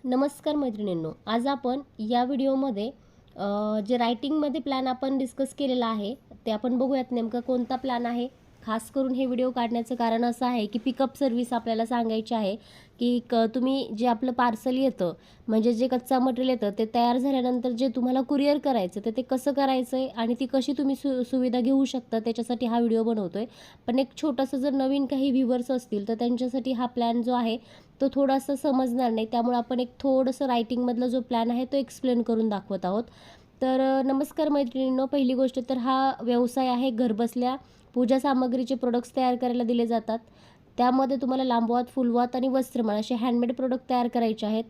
नमस्कार मैत्रिणींनो, आज आपण या व्हिडिओमध्ये जे रायटिंगमध्ये प्लॅन आपण डिस्कस केलेला आहे ते आपण बघूयात नेमका कोणता प्लॅन आहे. खास करून हे व्हिडिओ काढण्याचं कारण असं आहे की पिकअप सर्व्हिस आपल्याला सांगायची आहे की तुम्ही जे आपलं पार्सल येतं म्हणजे जे कच्चा मटेरियल येतं ते तयार झाल्यानंतर जे तुम्हाला कुरिअर करायचं तर ते कसं करायचं आहे आणि ती कशी तुम्ही सुविधा घेऊ शकता त्याच्यासाठी हा व्हिडिओ बनवतो आहे. पण एक छोटंसं जर नवीन काही व्ह्यूवर्स असतील तर त्यांच्यासाठी हा प्लॅन जो आहे तो थोडासा समजणार नाही, त्यामुळे आपण एक थोडंसं रायटिंगमधला जो प्लॅन आहे तो एक्सप्लेन करून दाखवत आहोत. तर नमस्कार मैत्रिणींनो, पहिली गोष्ट तर हा व्यवसाय आहे घरबसल्या पूजा सामग्रीचे प्रोडक्ट्स तयार करायला दिले जातात. त्यामध्ये तुम्हाला लांबवात, फुलवात आणि वस्त्रमाळ असे हँडमेड प्रोडक्ट तयार करायचे आहेत.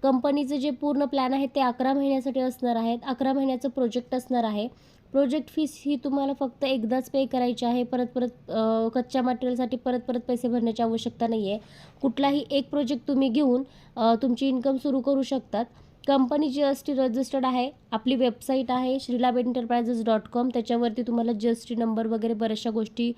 कंपनीचं जे पूर्ण प्लॅन आहे ते 11 महिन्यासाठी असणार आहेत. 11 महिन्याचं प्रोजेक्ट असणार आहे. प्रोजेक्ट फीस ही तुम्हाला फक्त एकदाच पे करायची आहे. परत परत कच्च्या मटेरियलसाठी परत परत पैसे भरण्याची आवश्यकता नाही आहे. कुठलाही एक प्रोजेक्ट तुम्ही घेऊन तुमची इन्कम सुरू करू शकतात. कंपनी GST रजिस्टर्ड आहे. आपली वेबसाईट आहे shrilabhenterprises.com. त्याच्यावरती तुम्हाला GST नंबर वगैरे बऱ्याचशा गोष्टी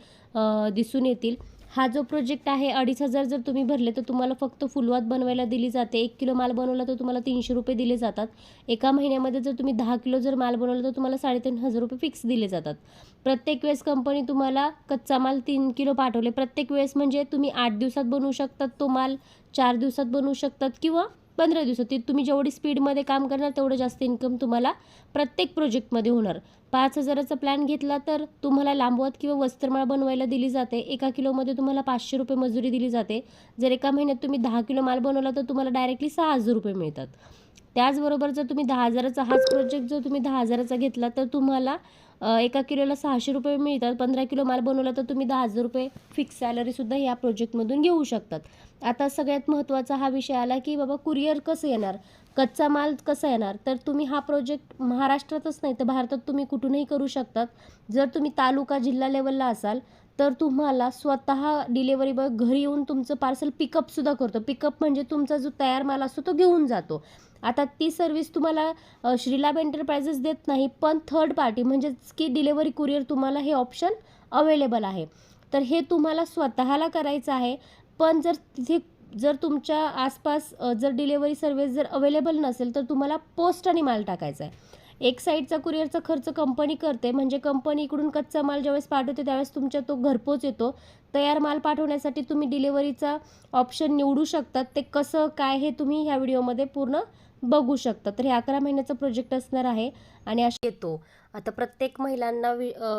दिसून येतील. हा जो प्रोजेक्ट आहे 2,500 जर तुम्ही भरले तर तुम्हाला फक्त फुलवात बनवायला दिली जाते. 1 किलो माल बनवला तर तुम्हाला 300 रुपये दिले जातात. एका महिन्यामध्ये जर तुम्ही 10 किलो जर माल बनवला तर तुम्हाला 3,500 रुपये फिक्स दिले जातात. प्रत्येक वेळेस कंपनी तुम्हाला कच्चा माल 3 किलो पाठवले. प्रत्येक वेळेस म्हणजे तुम्ही 8 दिवसात बनवू शकतात तो माल, 4 दिवसात बनवू शकतात किंवा 15 दिवसात. तुम्ही जेवढी स्पीडमध्ये काम करणार तेवढं जास्त इन्कम तुम्हाला प्रत्येक प्रोजेक्टमध्ये होणार. 5,000चा प्लॅन घेतला तर तुम्हाला लांबवत किंवा वस्त्रमाळ बनवायला दिली जाते. 1 किलोमध्ये तुम्हाला 500 रुपये मजुरी दिली जाते. जर एका महिन्यात तुम्ही 10 किलो माल बनवला तर तुम्हाला डायरेक्टली 6,000 रुपये मिळतात. त्याचबरोबर जर तुम्ही 10,000चा हाच प्रोजेक्ट जर तुम्ही 10,000चा घेतला तर तुम्हाला 1 किलोला 600 रुपये मिळतात. 15 किलो माल बनवला तर तुम्ही 10,000 रुपये फिक्स सॅलरीसुद्धा या प्रोजेक्टमधून घेऊ शकतात. आता सगळ्यात महत्त्वाचा हा विषय आला की बाबा कुरिअर कसं येणार, कच्चा माल कसा येणार. तर तुम्ही हा प्रोजेक्ट महाराष्ट्रातच नाही तर भारतात तुम्ही कुठूनही करू शकतात. जर तुम्ही तालुका जिल्हा लेवलला असाल तर तुम्हाला स्वतः डिलेवरी बॉय घरी येऊन तुमचं पार्सल पिकअपसुद्धा करतो. पिकअप म्हणजे तुमचा जो तयार माल असतो तो घेऊन जातो. आता ती सर्व्हिस तुम्हाला श्रीलाभ एंटरप्राइजेस देत नाही, पण थर्ड पार्टी म्हणजेच की डिलेवरी कुरिअर तुम्हाला हे ऑप्शन अवेलेबल आहे. तर हे तुम्हाला स्वतःला करायचं आहे. पण जर तुमच्या आसपास जर डिलेवरी सर्व्हिस जर अवेलेबल नसेल तर तुम्हाला पोस्टाने माल टाकायचा आहे. एक साईडचा कुरिअरचा खर्च कंपनी करते, म्हणजे कंपनी इकडून कच्चा माल ज्यावेळेस पाठवते त्यावेळेस तुमच्या तो घरपोच येतो. तयार माल पाठवण्यासाठी तुम्ही डिलेवरीचा ऑप्शन निवडू शकतात. ते कसं काय हे तुम्ही ह्या व्हिडिओमध्ये पूर्ण बघू शकता. तर हे 11 महिन्याचा प्रोजेक्ट असणार आहे आणि अशा येतो. आता प्रत्येक महिलांना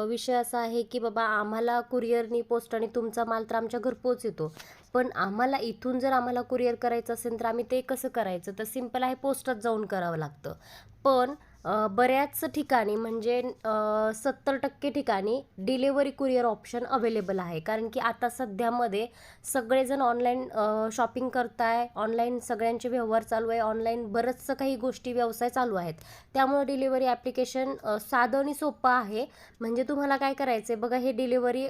विषय असा आहे की बाबा आम्हाला कुरिअरनी पोस्टाने तुमचा माल तर आमच्या घरपोच येतो, पण आम्हाला इथून जर आम्हाला कुरिअर करायचं असेल तर आम्ही ते कसं करायचं. तर सिंपल आहे, पोस्टात जाऊन करावं लागतं. पण बऱ्याच ठिकाणी म्हणजे 70% ठिकाणी डिलेवरी कुरिअर ऑप्शन अवेलेबल आहे. कारण की आता सध्यामध्ये सगळेजण ऑनलाईन शॉपिंग करताय, ऑनलाईन सगळ्यांचे व्यवहार चालू आहे, ऑनलाईन बरंचसं काही गोष्टी व्यवसाय चालू आहेत. त्यामुळे डिलेवरी ॲप्लिकेशन साधं आणि सोपं आहे. म्हणजे तुम्हाला काय करायचं आहे बघा, हे डिलेवरी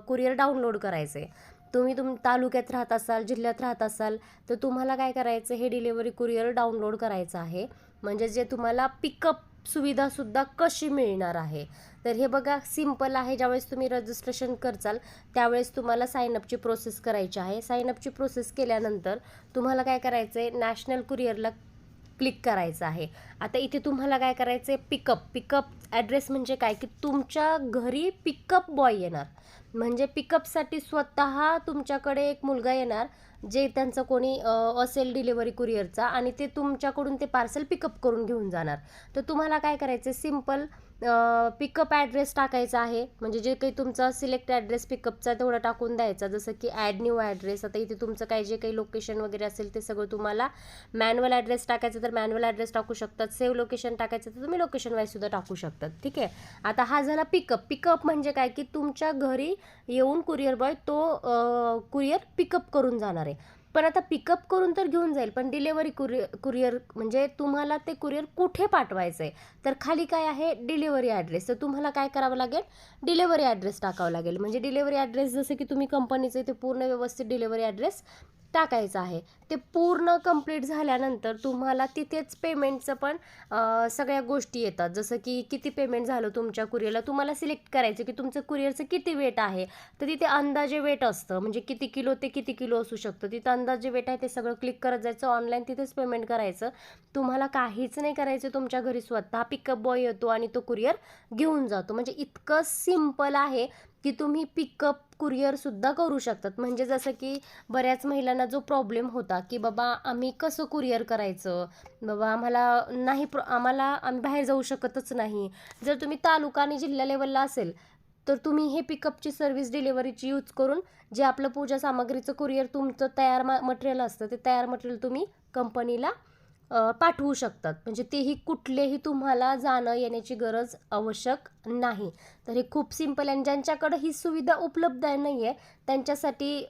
कुरिअर डाउनलोड करायचं आहे. तुम्ही तालुक्यात राहत असाल, जिल्ह्यात राहत असाल तर तुम्हाला काय करायचं, हे डिलेवरी कुरिअर डाउनलोड करायचं आहे. म्हणजे जे तुम्हाला पिकअप सुविधासुद्धा कशी मिळणार आहे. तर हे बघा सिंपल आहे. ज्यावेळेस तुम्ही रजिस्ट्रेशन करचाल त्यावेळेस तुम्हाला साईनअपची प्रोसेस करायची आहे. साईनअपची प्रोसेस केल्यानंतर तुम्हाला काय करायचं आहे, नॅशनल कुरिअरला क्लिक करायचं आहे. आता इथे तुम्हाला काय करायचं आहे, पिकअप ॲड्रेस म्हणजे काय की तुमच्या घरी पिकअप बॉय येणार. म्हणजे पिकअपसाठी स्वतः तुमच्याकडे एक मुलगा येणार जे त्यांचं कोणी असेल डिलेवरी कुरिअरचा आणि ते तुमच्याकडून ते पार्सल पिकअप करून घेऊन जाणार. तर तुम्हाला काय करायचं, सिंपल पिकअप ॲड्रेस टाकायचा आहे. म्हणजे जे काही तुमचा सिलेक्ट ॲड्रेस पिकअपचा तेवढा टाकून द्यायचा. जसं की ॲड न्यू ॲड्रेस. आता इथे तुमचं काय जे काही लोकेशन वगैरे असेल ते सगळं तुम्हाला मॅन्युअल ॲड्रेस टाकायचं तर मॅन्युअल ॲड्रेस टाकू शकतात. सेव्ह लोकेशन टाकायचं तर तुम्ही लोकेशन वाईजसुद्धा टाकू शकतात. ठीक आहे. आता हा झाला पिकअप म्हणजे काय की तुमच्या घरी येऊन कुरिअर बॉय तो कुरिअर पिकअप करून जाणार आहे. पण आता पिकअप करून तर घेऊन जाईल, पण डिलेवरी कुरिअर म्हणजे तुम्हाला ते कुरिअर कुठे पाठवायचं आहे. तर खाली काय आहे, डिलेवरी ॲड्रेस. तर तुम्हाला काय करावं लागेल, डिलेवरी ॲड्रेस टाकावं लागेल. म्हणजे डिलेवरी ॲड्रेस जसं की तुम्ही कंपनीचे ते पूर्ण व्यवस्थित डिलेवरी ॲड्रेस टाकायचं आहे. ते पूर्ण कंप्लीट झाल्यानंतर तुम्हाला तिथेच पेमेंटचं पण सगळ्या गोष्टी येतात. जसं की किती पेमेंट झालं तुमच्या कुरिअरला तुम्हाला सिलेक्ट करायचं की तुमचं कुरिअरचं किती वेट आहे. तर तिथे अंदाजे वेट असतं, म्हणजे किती किलो ते किती किलो असू शकतं. तिथं पहिल्यांदा जे वेट आहे ते सगळं क्लिक करत जायचं, ऑनलाईन तिथेच पेमेंट करायचं. तुम्हाला काहीच नाही करायचं, तुमच्या घरी स्वतः पिकअप बॉय येतो आणि तो कुरिअर घेऊन जातो. म्हणजे इतकं सिम्पल आहे की तुम्ही पिकअप कुरिअरसुद्धा करू शकतात. म्हणजे जसं की बऱ्याच महिलांना जो प्रॉब्लेम होता की बाबा आम्ही कसं कुरिअर करायचं, बाबा आम्हाला नाही आम्ही बाहेर जाऊ शकतच नाही. जर तुम्ही तालुका आणि जिल्हा लेवलला असेल तर तुम्ही हे पिकअपची सर्व्हिस डिलिव्हरीची यूज करून जे आपलं पूजा सामग्रीचं कुरिअर तुमचं तयार मटेरियल असतं ते तयार मटेरियल तुम्ही कंपनीला पाठवू शकतात. म्हणजे तेही कुठलेही तुम्हाला जाणं येण्याची गरज आवश्यक नाही. तर हे खूप सिंपल आहे. आणि ज्यांच्याकडं ही सुविधा उपलब्ध नाही आहे त्यांच्यासाठी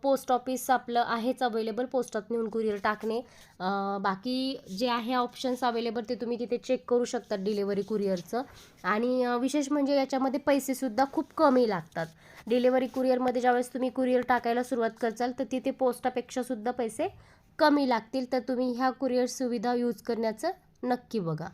पोस्ट ऑफिस आपलं आहेच अवेलेबल, पोस्टात नेऊन कुरिअर टाकणे. बाकी जे आहे ऑप्शन्स अवेलेबल ते तुम्ही तिथे चेक करू शकता डिलेवरी कुरिअरचं. आणि विशेष म्हणजे याच्यामध्ये पैसेसुद्धा खूप कमी लागतात. डिलेवरी कुरिअरमध्ये ज्यावेळेस तुम्ही कुरिअर टाकायला सुरुवात करचाल तर तिथे पोस्टापेक्षासुद्धा पैसे कमी लागतील. तर तुम्ही ह्या कुरिअर सुविधा यूज करण्याचं नक्की बघा.